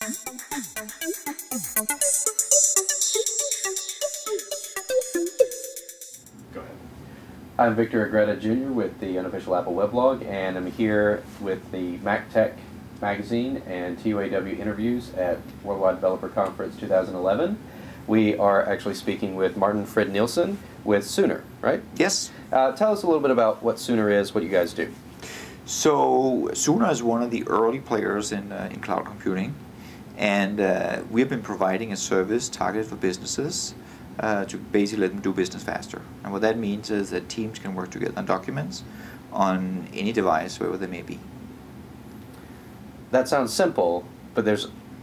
Go ahead. I'm Victor Agreda Jr. with the Unofficial Apple Weblog, and I'm here with the MacTech magazine and TUAW interviews at Worldwide Developer Conference 2011. We are actually speaking with Martin Frid-Nielsen with Soonr, right? Yes. Tell us a little bit about what Soonr is, what you guys do. So Soonr is one of the early players in cloud computing, and we've been providing a service targeted for businesses to basically let them do business faster. And what that means is that teams can work together on documents on any device, wherever they may be. That sounds simple, but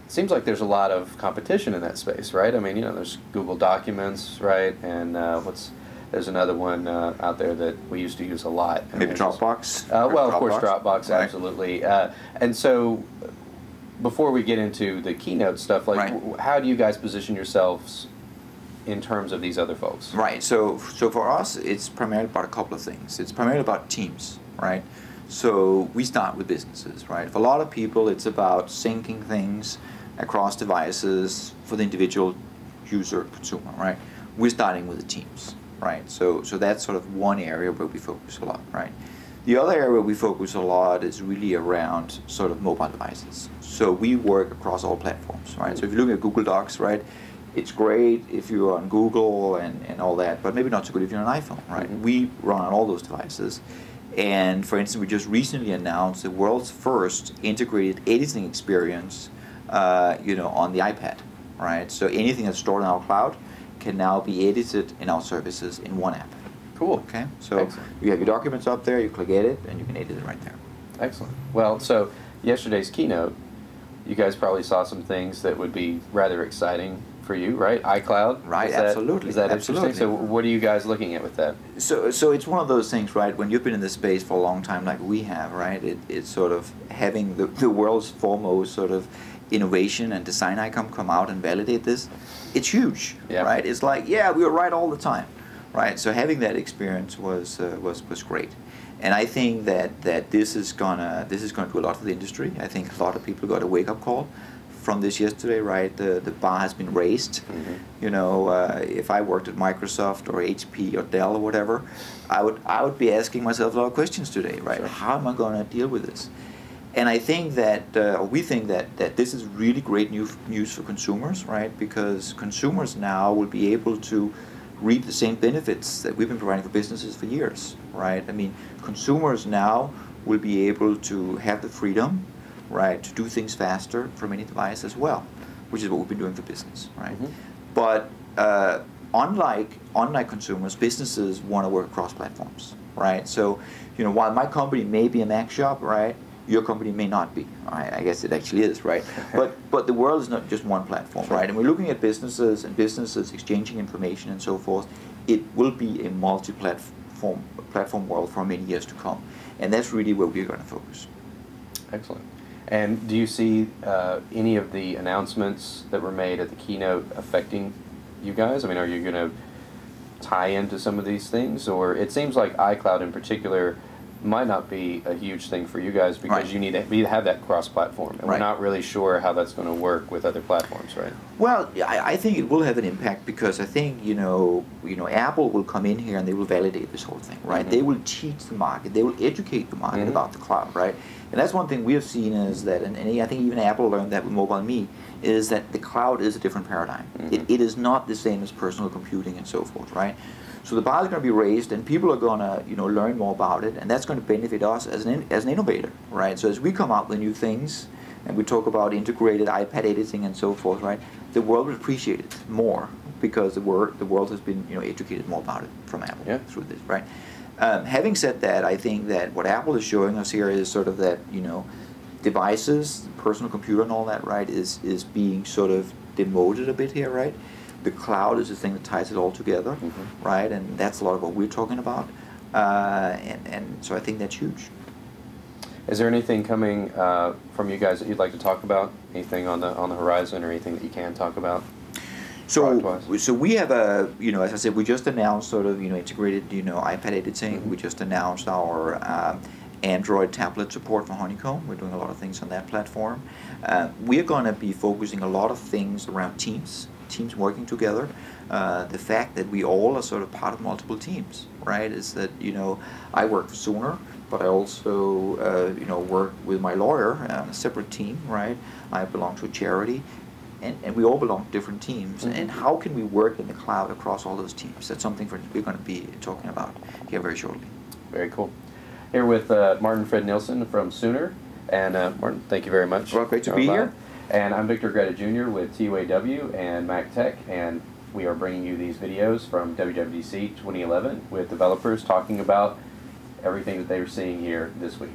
seems like there's a lot of competition in that space, right? I mean, you know, there's Google Documents, right? And there's another one out there that we used to use a lot. Maybe Dropbox? Well, of course, Dropbox, right. Absolutely. And so, before we get into the keynote stuff, like, right. How do you guys position yourselves in terms of these other folks? Right. So for us, it's primarily about a couple of things. It's primarily about teams, right? So we start with businesses, right? For a lot of people, it's about syncing things across devices for the individual user, consumer, right? We're starting with the teams, right? So that's sort of one area where we focus a lot, right? The other area we focus a lot is really around sort of mobile devices. So we work across all platforms, right? So if you look at Google Docs, right, it's great if you're on Google and all that, but maybe not so good if you're on an iPhone, right? Mm-hmm. We run on all those devices. And for instance, we just recently announced the world's first integrated editing experience on the iPad, right? So anything that's stored in our cloud can now be edited in our services in one app. Cool. Okay, so excellent. You have your documents up there, you click edit, and you can edit it right there. Excellent. Well, so yesterday's keynote, you guys probably saw some things that would be rather exciting for you, right? iCloud? Right, absolutely. Is that absolutely. interesting? So what are you guys looking at with that? So it's one of those things, right? When you've been in this space for a long time like we have, right? It's sort of having the world's foremost sort of innovation and design icon come out and validate this. It's huge, yeah. Right? It's like, yeah, we were right all the time, right? So having that experience was great. And I think that this is gonna do a lot for the industry. I think a lot of people got a wake-up call from this yesterday, right? The bar has been raised. Mm-hmm. You know, if I worked at Microsoft or HP or Dell or whatever, I would be asking myself a lot of questions today, right? Sure. How am I going to deal with this? And I think that, or we think that this is really great news for consumers, right? Because consumers now will be able to reap the same benefits that we've been providing for businesses for years, right? I mean, consumers now will be able to have the freedom, right, to do things faster from any device as well, which is what we've been doing for business, right? Mm-hmm. But unlike consumers, businesses want to work across platforms, right? So, you know, while my company may be a Mac shop, right, your company may not be. I guess it actually is, right? But the world is not just one platform, right? And we're looking at businesses exchanging information and so forth. It will be a multi-platform world for many years to come, and that's really where we're going to focus. Excellent. And do you see any of the announcements that were made at the keynote affecting you guys? I mean, are you going to tie into some of these things? Or it seems like iCloud in particular might not be a huge thing for you guys because right. You need to have that cross-platform. And right. We're not really sure how that's going to work with other platforms, right? Well, I think it will have an impact because I think, you know, Apple will come in here and they will validate this whole thing, right? Mm-hmm. They will teach the market. They will educate the market mm-hmm. about the cloud, right? And that's one thing we have seen is that, and I think even Apple learned that with Mobile Me, is that the cloud is a different paradigm. Mm-hmm. It is not the same as personal computing and so forth, right? So the bar is going to be raised, and people are going to, you know, learn more about it, and that's going to benefit us as an innovator, right? So as we come out with new things, and we talk about integrated iPad editing and so forth, right? The world will appreciate it more because the world has been, you know, educated more about it from Apple through this, right? Having said that, I think that what Apple is showing us here is sort of that, you know, devices, personal computer and all that, right, is being sort of demoted a bit here, right? The cloud is the thing that ties it all together, mm-hmm. right? And that's a lot of what we're talking about. And so I think that's huge. Is there anything coming from you guys that you'd like to talk about? Anything on the horizon, or anything that you can talk about? So we have a, you know, as I said, we just announced sort of, you know, integrated, you know, iPad editing. Mm-hmm. We just announced our Android tablet support for Honeycomb. We're doing a lot of things on that platform. We're going to be focusing a lot of things around teams working together. The fact that we all are sort of part of multiple teams, right? Is that, you know, I work for Soonr, but I also, you know, work with my lawyer on a separate team, right? I belong to a charity, and we all belong to different teams. Mm-hmm. And how can we work in the cloud across all those teams? That's something we're going to be talking about here very shortly. Very cool. Here with Martin Frid-Nielsen from Soonr. And Martin, thank you very much. Well, great to be here. And I'm Victor Agreda Jr. with WWDC and MacTech, and we are bringing you these videos from WWDC 2011 with developers talking about everything that they were seeing here this week.